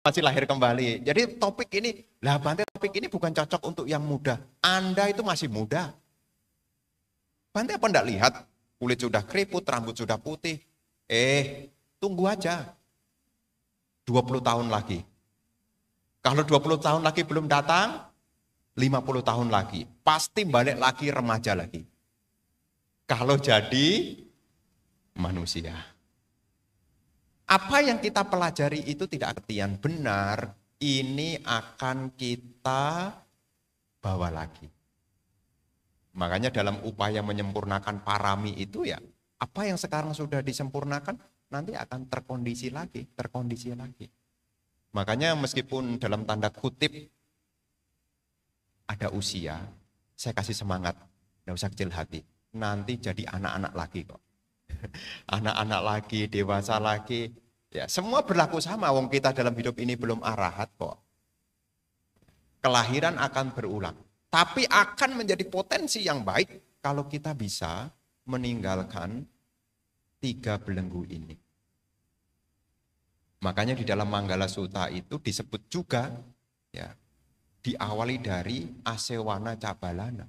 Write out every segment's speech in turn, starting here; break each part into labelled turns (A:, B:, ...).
A: masih lahir kembali. Jadi topik ini, Bante topik ini bukan cocok untuk yang muda. Anda itu masih muda. Bante apa enggak lihat? Kulit sudah keriput, rambut sudah putih. Tunggu aja. 20 tahun lagi. Kalau 20 tahun lagi belum datang, 50 tahun lagi. Pasti balik lagi remaja lagi. Kalau jadi manusia. Apa yang kita pelajari itu tidak artian benar. Ini akan kita bawa lagi. Makanya dalam upaya menyempurnakan parami itu ya, apa yang sekarang sudah disempurnakan, nanti akan terkondisi lagi. Makanya meskipun dalam tanda kutip ada usia, saya kasih semangat, nggak usah kecil hati. Nanti jadi anak-anak lagi kok. Anak-anak lagi, dewasa lagi. Ya, semua berlaku sama, wong kita dalam hidup ini belum arahat kok. Kelahiran akan berulang. Tapi akan menjadi potensi yang baik kalau kita bisa meninggalkan 3 belenggu ini. Makanya di dalam Manggala Sutta itu disebut juga ya, diawali dari asewana cabalana.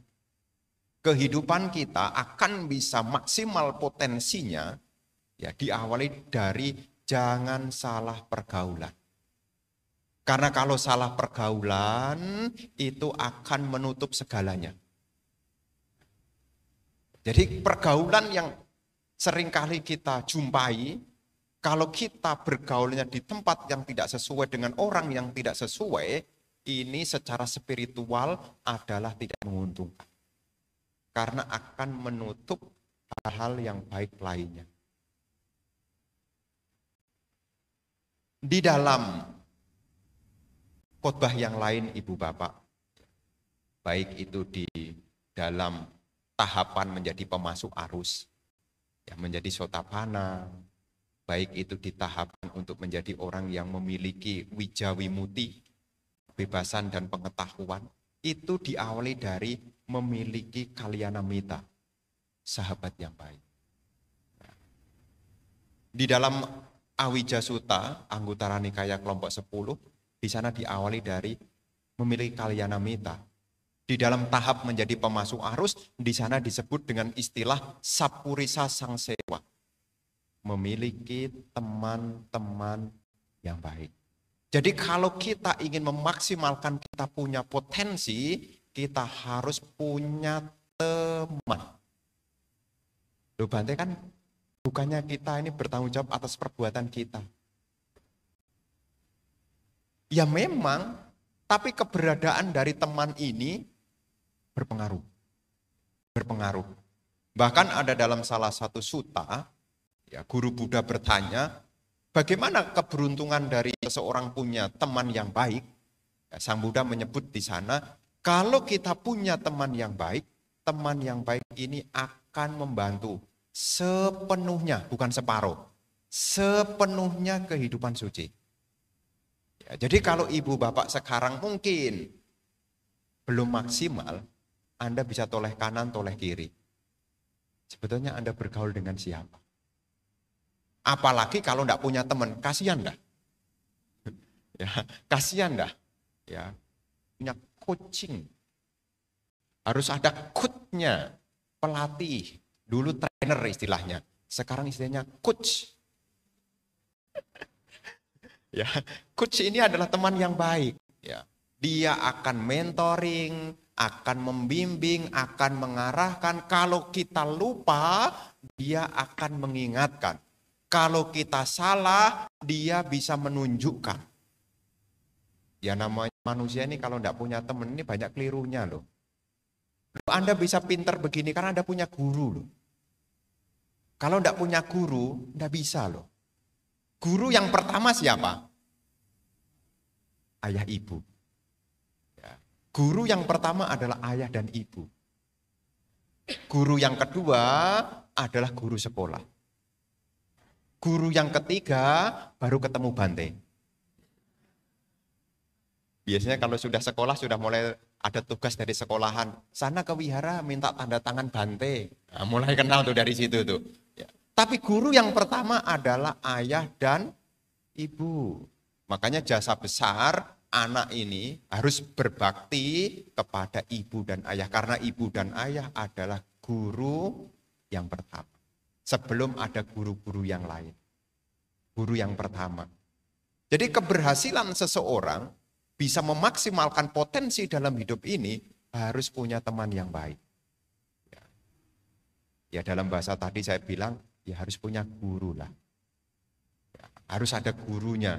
A: Kehidupan kita akan bisa maksimal potensinya ya diawali dari jangan salah pergaulan. Karena kalau salah pergaulan itu akan menutup segalanya. Jadi pergaulan yang seringkali kita jumpai, kalau kita bergaulnya di tempat yang tidak sesuai dengan orang yang tidak sesuai, ini secara spiritual adalah tidak menguntungkan. Karena akan menutup hal-hal yang baik lainnya. Di dalam khotbah yang lain Ibu Bapak, baik itu di dalam tahapan menjadi pemasuk arus, ya, menjadi sotapana, baik itu di tahapan untuk menjadi orang yang memiliki wijawimuti, kebebasan dan pengetahuan, itu diawali dari memiliki kalyanamita, sahabat yang baik. Di dalam Awija Sutta, Anguttara Nikaya kelompok 10, di sana diawali dari memiliki kalyanamita. Di dalam tahap menjadi pemasuk arus, di sana disebut dengan istilah Sappurisa Sangsewa. Memiliki teman-teman yang baik. Jadi kalau kita ingin memaksimalkan kita punya potensi, kita harus punya teman. Loh Bante kan bukannya kita ini bertanggung jawab atas perbuatan kita. Ya memang, tapi keberadaan dari teman ini berpengaruh. Bahkan ada dalam salah satu sutta, ya, guru Buddha bertanya, bagaimana keberuntungan dari seseorang punya teman yang baik? Ya, Sang Buddha menyebut di sana, kalau kita punya teman yang baik ini akan membantu sepenuhnya, bukan separuh, sepenuhnya kehidupan suci. Ya, jadi kalau ibu bapak sekarang mungkin belum maksimal, Anda bisa toleh kanan, toleh kiri. Sebetulnya Anda bergaul dengan siapa? Apalagi kalau enggak punya teman, kasihan dah. Ya, kasihan dah. Ya, punya coaching. Harus ada coachnya, pelatih. Dulu trainer istilahnya, sekarang istilahnya coach. Ya, coach ini adalah teman yang baik. Ya, dia akan mentoring, akan membimbing, akan mengarahkan. Kalau kita lupa, dia akan mengingatkan. Kalau kita salah, dia bisa menunjukkan. Ya namanya manusia ini kalau enggak punya teman ini banyak kelirunya loh. Anda bisa pintar begini karena Anda punya guru loh. Kalau enggak punya guru, enggak bisa loh. Guru yang pertama siapa? Ayah ibu. Ya. Guru yang pertama adalah ayah dan ibu. Guru yang kedua adalah guru sekolah. Guru yang ketiga baru ketemu Bante. Biasanya kalau sudah sekolah sudah mulai ada tugas dari sekolahan. Sana ke wihara minta tanda tangan Bante. Nah, mulai kenal tuh dari situ tuh. Ya. Tapi guru yang pertama adalah ayah dan ibu. Makanya jasa besar anak ini harus berbakti kepada ibu dan ayah. Karena ibu dan ayah adalah guru yang pertama. Sebelum ada guru-guru yang lain. Guru yang pertama. Jadi keberhasilan seseorang bisa memaksimalkan potensi dalam hidup ini harus punya teman yang baik. Ya dalam bahasa tadi saya bilang, ya harus punya guru lah. Ya, harus ada gurunya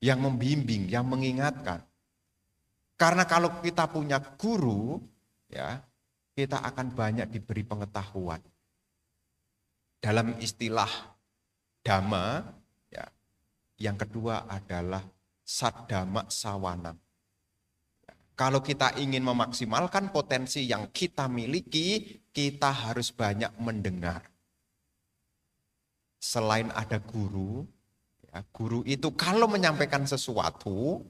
A: yang membimbing, yang mengingatkan. Karena kalau kita punya guru, ya kita akan banyak diberi pengetahuan. Dalam istilah dhamma, ya, yang kedua adalah saddhamma sawanang. Kalau kita ingin memaksimalkan potensi yang kita miliki, kita harus banyak mendengar. Selain ada guru, ya, guru itu kalau menyampaikan sesuatu,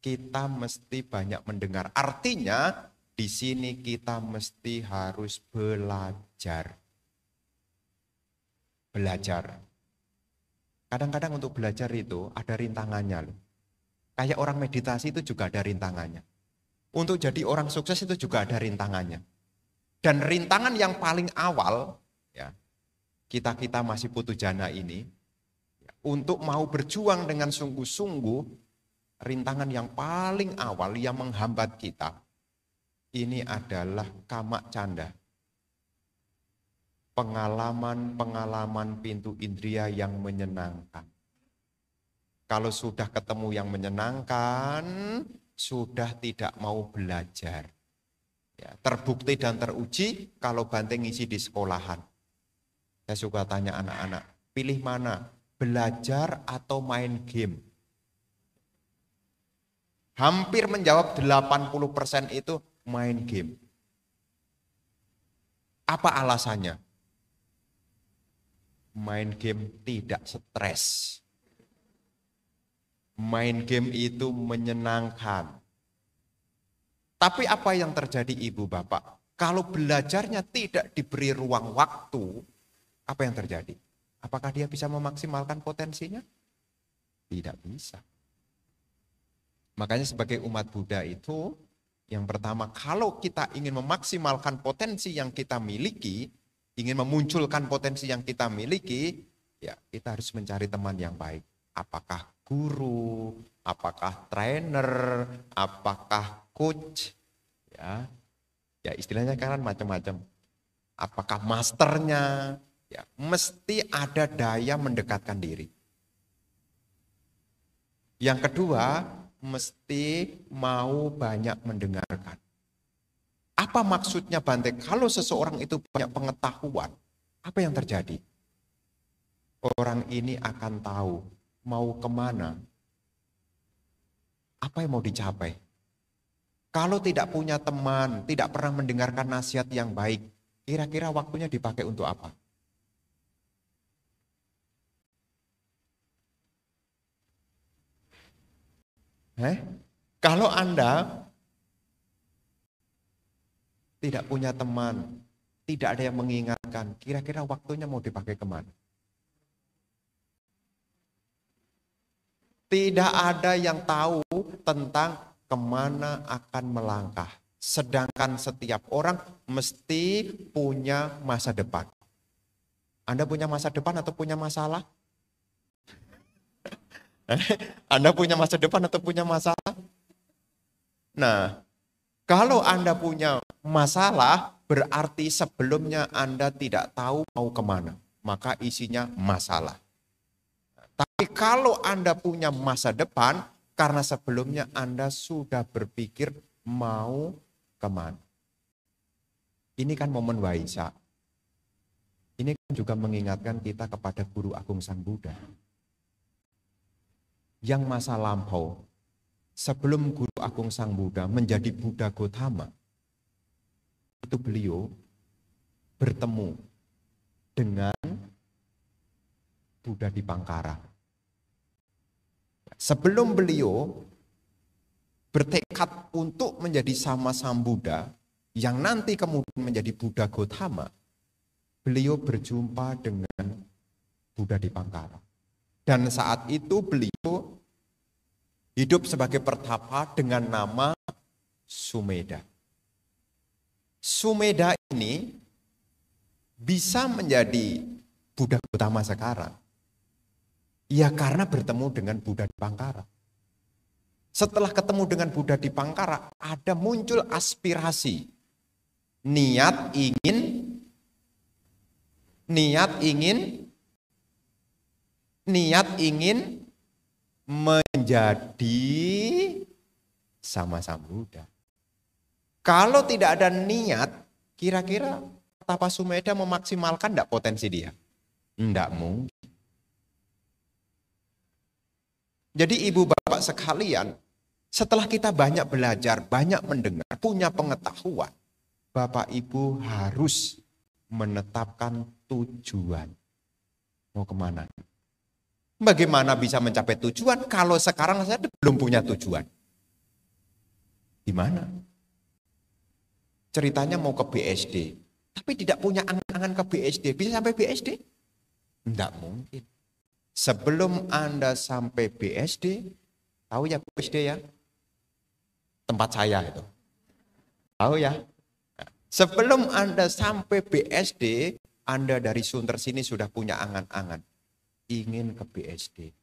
A: kita mesti banyak mendengar. Artinya di sini kita mesti harus belajar. Belajar. Kadang-kadang untuk belajar itu ada rintangannya loh. Kayak orang meditasi itu juga ada rintangannya. Untuk jadi orang sukses itu juga ada rintangannya. Dan rintangan yang paling awal, ya, kita masih putu jana ini, ya, untuk mau berjuang dengan sungguh-sungguh, rintangan yang paling awal yang menghambat kita, ini adalah kama canda. Pengalaman-pengalaman pintu indria yang menyenangkan. Kalau sudah ketemu yang menyenangkan, sudah tidak mau belajar. Ya, terbukti dan teruji kalau Bante ngisi di sekolahan. Saya suka tanya anak-anak, pilih mana? Belajar atau main game? Hampir menjawab 80% itu main game. Apa alasannya? Main game tidak stres. Main game itu menyenangkan. Tapi apa yang terjadi ibu bapak? Kalau belajarnya tidak diberi ruang waktu, apa yang terjadi? Apakah dia bisa memaksimalkan potensinya? Tidak bisa. Makanya sebagai umat Buddha itu, yang pertama kalau kita ingin memaksimalkan potensi yang kita miliki, ingin memunculkan potensi yang kita miliki, ya kita harus mencari teman yang baik. Apakah guru, apakah trainer, apakah coach, ya istilahnya kan macam-macam. Apakah masternya, ya mesti ada daya mendekatkan diri. Yang kedua, mesti mau banyak mendengarkan. Apa maksudnya Bante? Kalau seseorang itu banyak pengetahuan, apa yang terjadi? Orang ini akan tahu mau kemana, apa yang mau dicapai. Kalau tidak punya teman, tidak pernah mendengarkan nasihat yang baik, kira-kira waktunya dipakai untuk apa? Kalau Anda tidak punya teman, tidak ada yang mengingatkan, kira-kira waktunya mau dipakai kemana? Tidak ada yang tahu tentang kemana akan melangkah. Sedangkan setiap orang mesti punya masa depan. Anda punya masa depan atau punya masalah? Anda punya masa depan atau punya masalah? Nah, kalau Anda punya masalah, berarti sebelumnya Anda tidak tahu mau kemana. Maka isinya masalah. Tapi kalau Anda punya masa depan, karena sebelumnya Anda sudah berpikir mau kemana. Ini kan momen Waisak. Ini kan juga mengingatkan kita kepada Guru Agung Sang Buddha. Yang masa lampau, sebelum Guru Agung Sang Buddha menjadi Buddha Gautama, itu beliau bertemu dengan Buddha Dipangkara. Sebelum beliau bertekad untuk menjadi sama Sang Buddha, yang nanti kemudian menjadi Buddha Gautama, beliau berjumpa dengan Buddha Dipangkara. Dan saat itu beliau hidup sebagai pertapa dengan nama Sumeda. Sumeda ini bisa menjadi Buddha Gautama sekarang. Ya karena bertemu dengan Buddha di Pangkara. Setelah ketemu dengan Buddha di Pangkara, ada muncul aspirasi. Niat ingin menjadi sama Sang Buddha. Kalau tidak ada niat, kira-kira Tapa Sumeda memaksimalkan enggak potensi dia? Enggak mungkin. Jadi ibu bapak sekalian, setelah kita banyak belajar, banyak mendengar, punya pengetahuan, bapak ibu harus menetapkan tujuan. Mau kemana? Bagaimana bisa mencapai tujuan kalau sekarang saya belum punya tujuan? Di mana? Ceritanya mau ke BSD, tapi tidak punya angan-angan ke BSD. Bisa sampai BSD? Tidak mungkin. Sebelum Anda sampai BSD, tahu ya BSD ya? Tempat saya itu. Tahu ya? Sebelum Anda sampai BSD, Anda dari Sunter sini sudah punya angan-angan. Ingin ke BSD.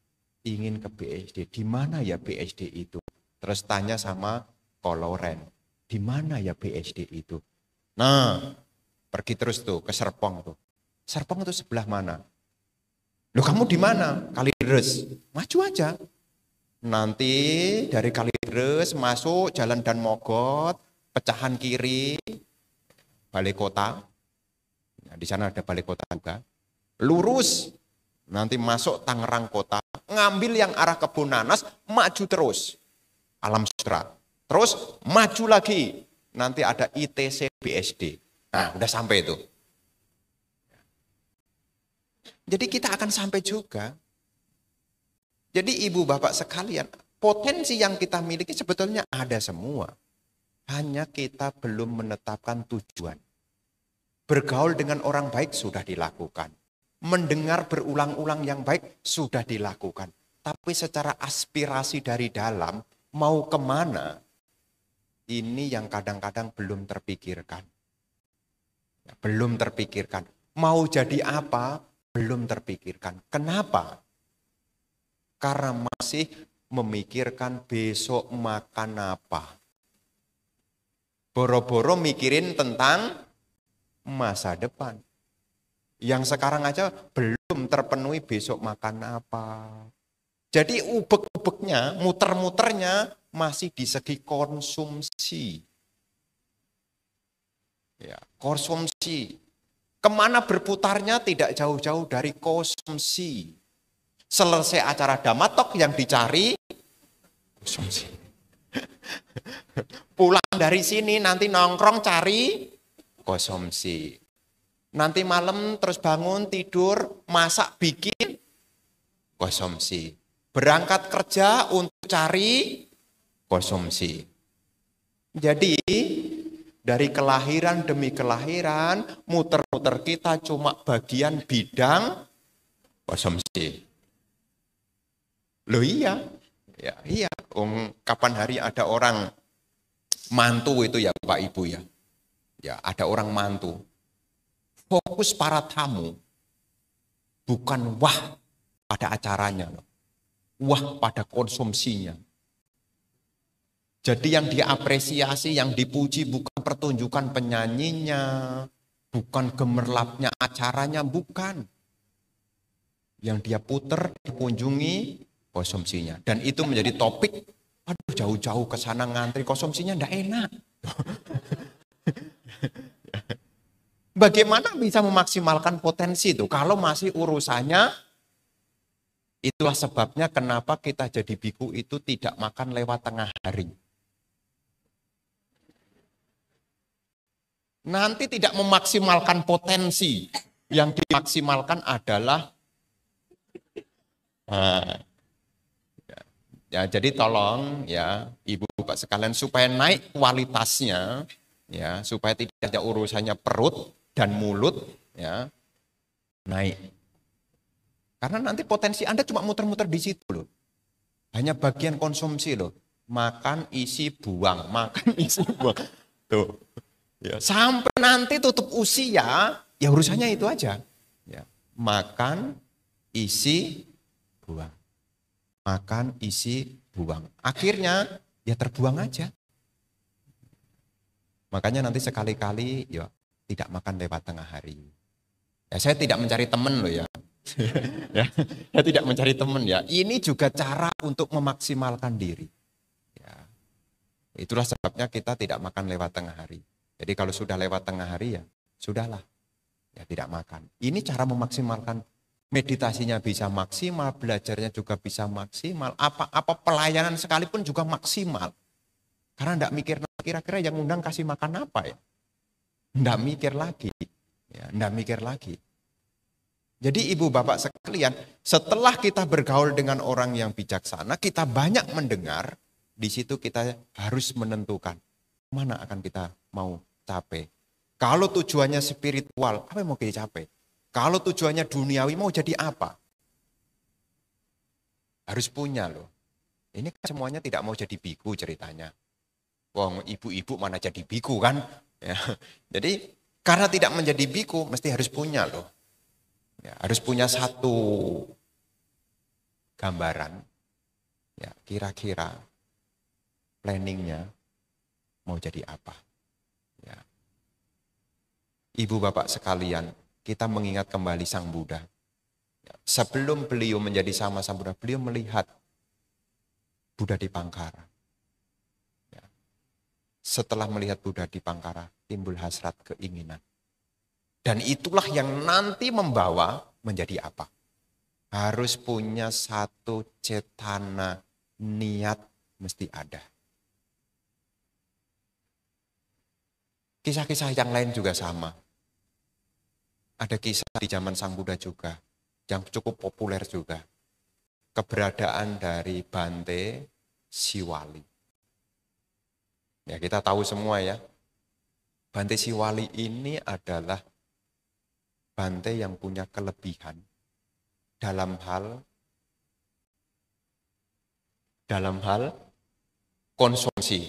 A: Ingin ke BSD. Di mana ya BSD itu? Terus tanya sama Koloren. Di mana ya BSD itu? Nah, pergi terus tuh ke Serpong tuh. Serpong itu sebelah mana? Loh kamu di mana? Kalideres. Maju aja. Nanti dari Kalideres masuk Jalan Dan Mogot, pecahan kiri, Balai Kota. Nah, di sana ada Balai Kota juga. Lurus, nanti masuk Tangerang Kota, ngambil yang arah Kebun Nanas, maju terus. Alam Sutra. Terus maju lagi. Nanti ada ITC BSD. Nah, udah sampai itu. Jadi kita akan sampai juga. Jadi ibu bapak sekalian, potensi yang kita miliki sebetulnya ada semua. Hanya kita belum menetapkan tujuan. Bergaul dengan orang baik sudah dilakukan. Mendengar berulang-ulang yang baik sudah dilakukan. Tapi secara aspirasi dari dalam, mau kemana? Ini yang kadang-kadang belum terpikirkan. Belum terpikirkan. Mau jadi apa? Belum terpikirkan. Kenapa? Karena masih memikirkan besok makan apa. Boro-boro mikirin tentang masa depan. Yang sekarang aja belum terpenuhi besok makan apa. Jadi ubek-ubeknya, muter-muternya masih di segi konsumsi. Ya, konsumsi. Kemana berputarnya tidak jauh-jauh dari konsumsi. Selesai acara Damatok yang dicari konsumsi. Pulang dari sini nanti nongkrong cari konsumsi. Nanti malam terus bangun tidur masak bikin konsumsi. Berangkat kerja untuk cari konsumsi. Jadi dari kelahiran demi kelahiran, muter-muter kita cuma bagian bidang konsumsi. Loh iya, ya iya. Kapan hari ada orang mantu itu ya Pak Ibu ya. Ya ada orang mantu. Fokus para tamu bukan wah pada acaranya loh. Wah pada konsumsinya. Jadi yang diapresiasi, yang dipuji bukan pertunjukan penyanyinya, bukan gemerlapnya acaranya, bukan. Yang dia puter, dikunjungi, konsumsinya. Dan itu menjadi topik, aduh jauh-jauh ke sana ngantri, konsumsinya enggak enak. Bagaimana bisa memaksimalkan potensi itu kalau masih urusannya, itulah sebabnya kenapa kita jadi biku itu tidak makan lewat tengah hari. Nanti tidak memaksimalkan potensi. Yang dimaksimalkan adalah ya, jadi tolong ya ibu bapak sekalian supaya naik kualitasnya ya, supaya tidak ada urusannya perut dan mulut ya, naik. Karena nanti potensi Anda cuma muter-muter di situ loh. Hanya bagian konsumsi loh. Makan, isi, buang. Makan, isi, buang. Tuh. Ya, sampai nanti tutup usia, ya urusannya itu aja. Ya, makan, isi, buang. Makan, isi, buang. Akhirnya ya terbuang aja. Makanya nanti sekali-kali ya tidak makan lewat tengah hari. Ya, saya tidak mencari teman loh ya. Ya, saya tidak mencari teman ya. Ini juga cara untuk memaksimalkan diri. Ya, itulah sebabnya kita tidak makan lewat tengah hari. Jadi kalau sudah lewat tengah hari ya sudahlah. Ya tidak makan. Ini cara memaksimalkan, meditasinya bisa maksimal, belajarnya juga bisa maksimal, apa pelayanan sekalipun juga maksimal. Karena enggak mikir kira-kira yang undang kasih makan apa ya. Enggak mikir lagi. Ya, enggak mikir lagi. Jadi ibu bapak sekalian, setelah kita bergaul dengan orang yang bijaksana, kita banyak mendengar, di situ kita harus menentukan mana akan kita mau capai. Kalau tujuannya spiritual, apa yang mau kita capai? Kalau tujuannya duniawi, mau jadi apa? Harus punya loh. Ini kan semuanya tidak mau jadi biku ceritanya. Wong ibu-ibu mana jadi biku kan? Ya. Jadi karena tidak menjadi biku, mesti harus punya loh. Ya, harus punya satu gambaran. Ya, kira-kira planningnya mau jadi apa? Ya. Ibu bapak sekalian, kita mengingat kembali Sang Buddha. Sebelum beliau menjadi sama Sang Buddha, beliau melihat Buddha di Pangkara. Setelah melihat Buddha di Pangkara, timbul hasrat keinginan. Dan itulah yang nanti membawa menjadi apa? Harus punya satu cetana, niat mesti ada. Kisah-kisah yang lain juga sama. Ada kisah di zaman Sang Buddha juga, yang cukup populer juga. Keberadaan dari Bante Siwali. Ya kita tahu semua ya, Bante Siwali ini adalah Bante yang punya kelebihan dalam hal konsumsi.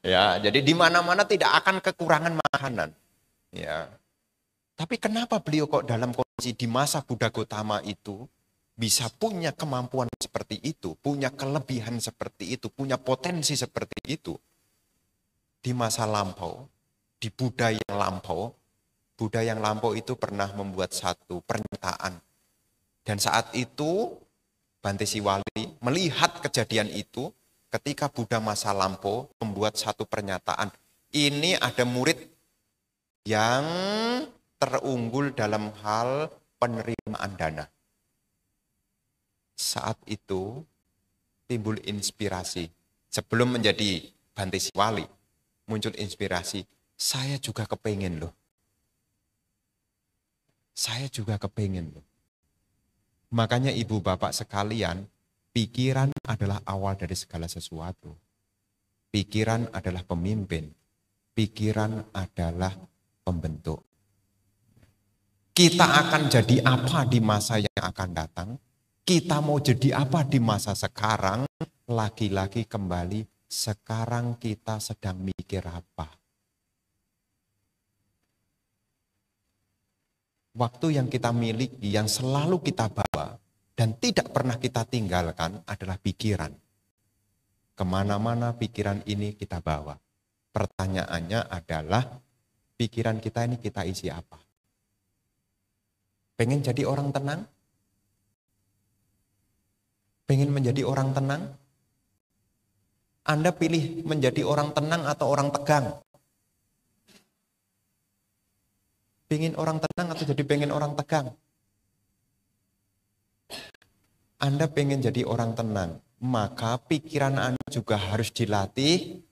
A: Ya, jadi di mana-mana tidak akan kekurangan makanan. Ya. Tapi kenapa beliau kok dalam kondisi di masa Buddha Gotama itu bisa punya kemampuan seperti itu, punya kelebihan seperti itu, punya potensi seperti itu? Di masa lampau, di Buddha yang lampau itu pernah membuat satu pernyataan. Dan saat itu Bante Siwali melihat kejadian itu ketika Buddha masa lampau membuat satu pernyataan. Ini ada murid yang terunggul dalam hal penerimaan dana. Saat itu timbul inspirasi. Sebelum menjadi Bante Siwali, muncul inspirasi. Saya juga kepengen loh. Saya juga kepengen loh. Makanya ibu bapak sekalian, pikiran adalah awal dari segala sesuatu. Pikiran adalah pemimpin. Pikiran adalah pembentuk. Kita akan jadi apa di masa yang akan datang? Kita mau jadi apa di masa sekarang? Lagi-lagi kembali, sekarang kita sedang mikir apa? Waktu yang kita miliki, yang selalu kita bawa, dan tidak pernah kita tinggalkan adalah pikiran. Kemana-mana pikiran ini kita bawa. Pertanyaannya adalah, pikiran kita ini kita isi apa? Pengen jadi orang tenang? Pengen menjadi orang tenang? Anda pilih menjadi orang tenang atau orang tegang? Pengen orang tenang atau jadi pengen orang tegang? Anda pengen jadi orang tenang, maka pikiran Anda juga harus dilatih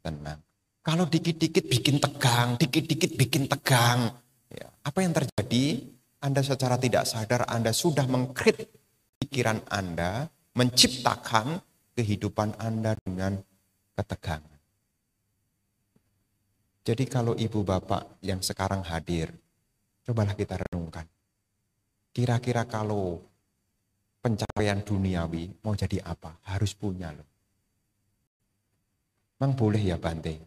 A: tenang. Kalau dikit-dikit bikin tegang, dikit-dikit bikin tegang, ya, apa yang terjadi? Anda secara tidak sadar Anda sudah mengkrit pikiran Anda, menciptakan kehidupan Anda dengan ketegangan. Jadi kalau ibu bapak yang sekarang hadir, cobalah kita renungkan. Kira-kira kalau pencapaian duniawi, mau jadi apa? Harus punya loh. Memang boleh ya Bante?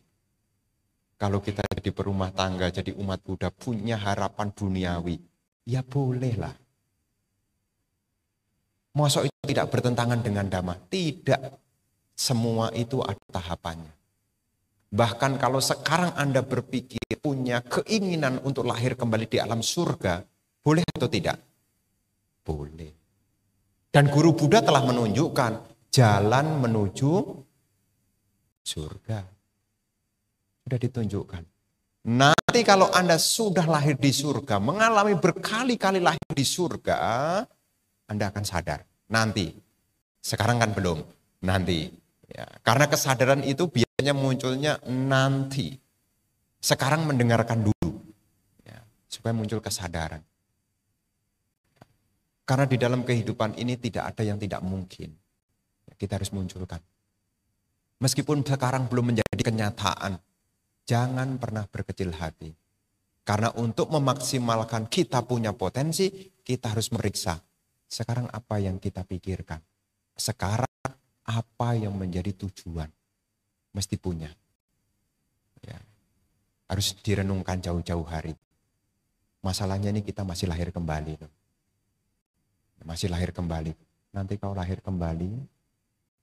A: Kalau kita jadi berumah tangga, jadi umat Buddha, punya harapan duniawi, ya bolehlah. Masa itu tidak bertentangan dengan Dhamma? Tidak. Semua itu ada tahapannya. Bahkan kalau sekarang Anda berpikir punya keinginan untuk lahir kembali di alam surga, boleh atau tidak? Boleh. Dan guru Buddha telah menunjukkan jalan menuju surga. Sudah ditunjukkan. Nanti kalau Anda sudah lahir di surga, mengalami berkali-kali lahir di surga, Anda akan sadar. Nanti. Sekarang kan belum. Nanti. Ya, karena kesadaran itu biasanya munculnya nanti. Sekarang mendengarkan dulu. Ya, supaya muncul kesadaran. Karena di dalam kehidupan ini tidak ada yang tidak mungkin. Kita harus munculkan. Meskipun sekarang belum menjadi kenyataan, jangan pernah berkecil hati. Karena untuk memaksimalkan kita punya potensi, kita harus meriksa. Sekarang apa yang kita pikirkan? Sekarang apa yang menjadi tujuan? Mesti punya. Ya. Harus direnungkan jauh-jauh hari. Masalahnya ini kita masih lahir kembali. Masih lahir kembali. Nanti kau lahir kembali,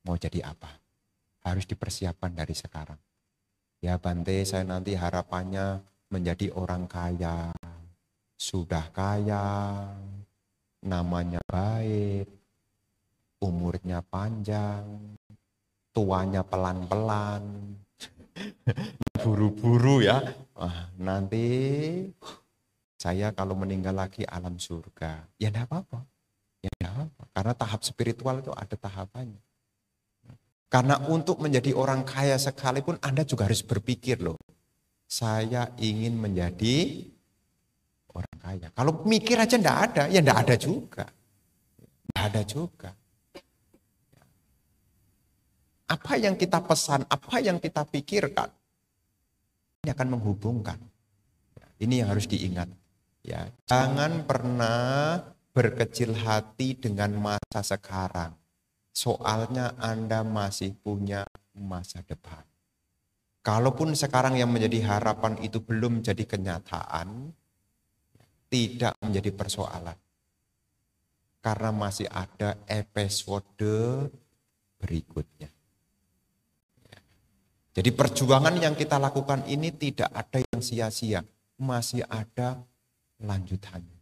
A: mau jadi apa? Harus dipersiapkan dari sekarang. Ya Bante, saya nanti harapannya menjadi orang kaya. Sudah kaya, namanya baik, umurnya panjang, tuanya pelan-pelan, buru-buru ya. Nanti saya kalau meninggal lagi alam surga. Ya enggak apa-apa. Ya enggak apa-apa. Karena tahap spiritual itu ada tahapannya. Karena untuk menjadi orang kaya sekalipun Anda juga harus berpikir loh. Saya ingin menjadi orang kaya. Kalau mikir aja enggak ada, ya enggak ada juga. Enggak ada juga. Apa yang kita pesan, apa yang kita pikirkan, ini akan menghubungkan. Ini yang harus diingat. Ya, jangan pernah berkecil hati dengan masa sekarang. Soalnya Anda masih punya masa depan. Kalaupun sekarang yang menjadi harapan itu belum jadi kenyataan, tidak menjadi persoalan. Karena masih ada episode berikutnya. Jadi perjuangan yang kita lakukan ini tidak ada yang sia-sia. Masih ada lanjutannya.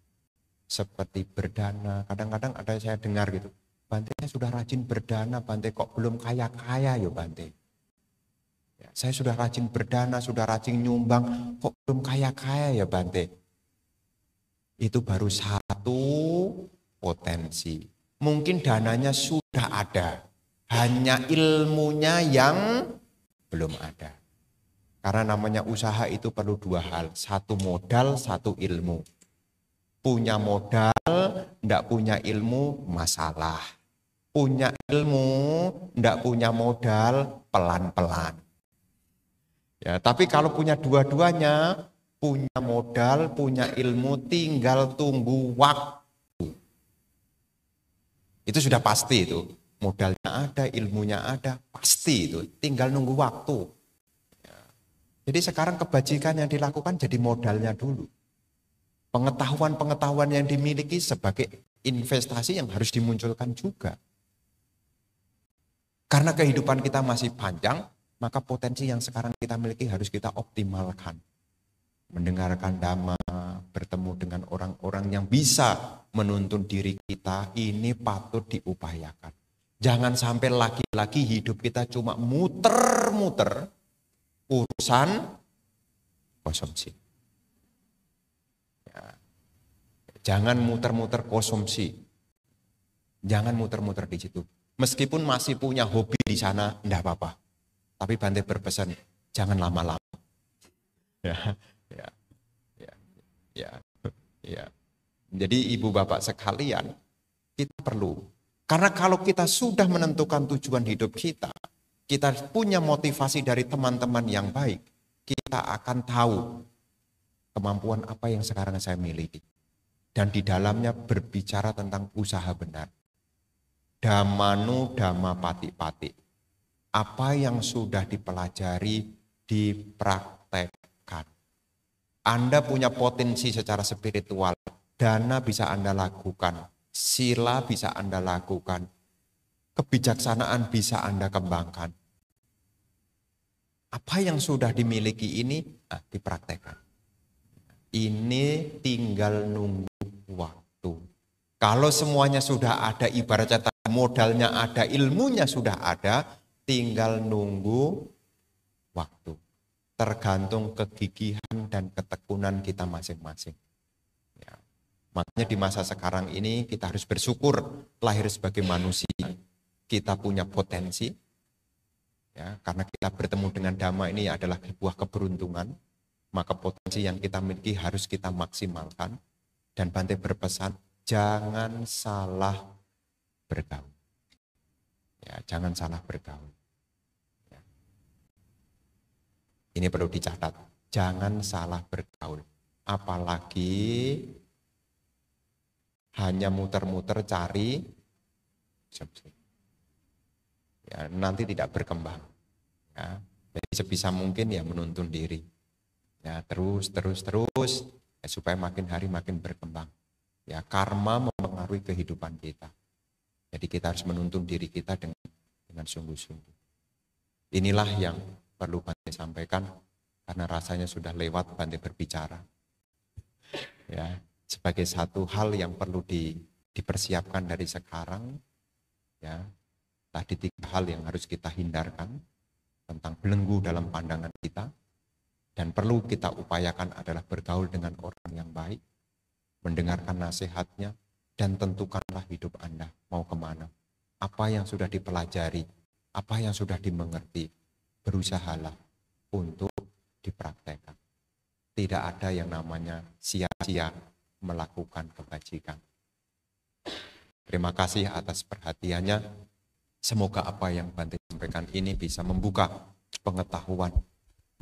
A: Seperti berdana. Kadang-kadang ada saya dengar gitu. Bante sudah rajin berdana, Bante kok belum kaya-kaya ya Bante. Ya, saya sudah rajin berdana, sudah rajin nyumbang, kok belum kaya-kaya ya Bante. Itu baru satu potensi. Mungkin dananya sudah ada, hanya ilmunya yang belum ada. Karena namanya usaha itu perlu dua hal, satu modal, satu ilmu. Punya modal, enggak punya ilmu, masalah. Punya ilmu, enggak punya modal, pelan-pelan. Ya, tapi kalau punya dua-duanya, punya modal, punya ilmu, tinggal tunggu waktu. Itu sudah pasti itu. Modalnya ada, ilmunya ada, pasti itu. Tinggal nunggu waktu. Ya. Jadi sekarang kebajikan yang dilakukan jadi modalnya dulu. Pengetahuan-pengetahuan yang dimiliki sebagai investasi yang harus dimunculkan juga. Karena kehidupan kita masih panjang, maka potensi yang sekarang kita miliki harus kita optimalkan. Mendengarkan Dhamma, bertemu dengan orang-orang yang bisa menuntun diri kita, ini patut diupayakan. Jangan sampai lagi-lagi hidup kita cuma muter-muter urusan konsumsi. Ya. Jangan muter-muter konsumsi. Jangan muter-muter di situ. Meskipun masih punya hobi di sana, enggak apa-apa. Tapi Bante berpesan, jangan lama-lama. Ya. Jadi ibu bapak sekalian, kita perlu. Karena kalau kita sudah menentukan tujuan hidup kita punya motivasi dari teman-teman yang baik, kita akan tahu kemampuan apa yang sekarang saya miliki. Dan di dalamnya berbicara tentang usaha benar. Dhammanu dhamma pati-pati. Apa yang sudah dipelajari, dipraktekkan. Anda punya potensi secara spiritual, dana bisa Anda lakukan, sila bisa Anda lakukan, kebijaksanaan bisa Anda kembangkan. Apa yang sudah dimiliki ini dipraktekkan. Ini tinggal nunggu waktu. Kalau semuanya sudah ada, ibaratnya modalnya ada, ilmunya sudah ada, tinggal nunggu waktu. Tergantung kegigihan dan ketekunan kita masing-masing. Ya. Makanya di masa sekarang ini kita harus bersyukur lahir sebagai manusia. Kita punya potensi. Ya, karena kita bertemu dengan Dhamma ini adalah sebuah keberuntungan, maka potensi yang kita miliki harus kita maksimalkan. Dan Bante berpesan, jangan salah bergaul. Ya, jangan salah bergaul. Ya. Ini perlu dicatat, jangan salah bergaul. Apalagi hanya muter-muter cari, ya, nanti tidak berkembang. Ya, jadi sebisa mungkin ya menuntun diri. Ya, terus ya, supaya makin hari makin berkembang. Ya, karma mempengaruhi kehidupan kita. Jadi kita harus menuntun diri kita dengan sungguh-sungguh. Inilah yang perlu Bante sampaikan karena rasanya sudah lewat Bante berbicara. Ya, sebagai satu hal yang perlu dipersiapkan dari sekarang. Ya, tadi 3 hal yang harus kita hindarkan tentang belenggu dalam pandangan kita, dan perlu kita upayakan adalah bergaul dengan orang yang baik, mendengarkan nasihatnya, dan tentukanlah hidup Anda mau kemana. Apa yang sudah dipelajari, apa yang sudah dimengerti, berusahalah untuk dipraktekkan. Tidak ada yang namanya sia-sia melakukan kebajikan. Terima kasih atas perhatiannya. Semoga apa yang Bante sampaikan ini bisa membuka pengetahuan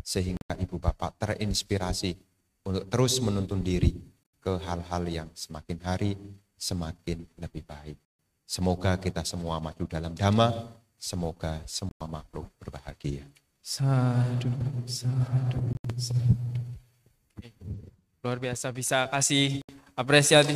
A: sehingga Ibu Bapak terinspirasi untuk terus menuntun diri ke hal-hal yang semakin hari semakin lebih baik. Semoga kita semua maju dalam Dhamma, semoga semua makhluk berbahagia.
B: Sadu, sadu, sadu. Luar biasa, bisa kasih apresiasi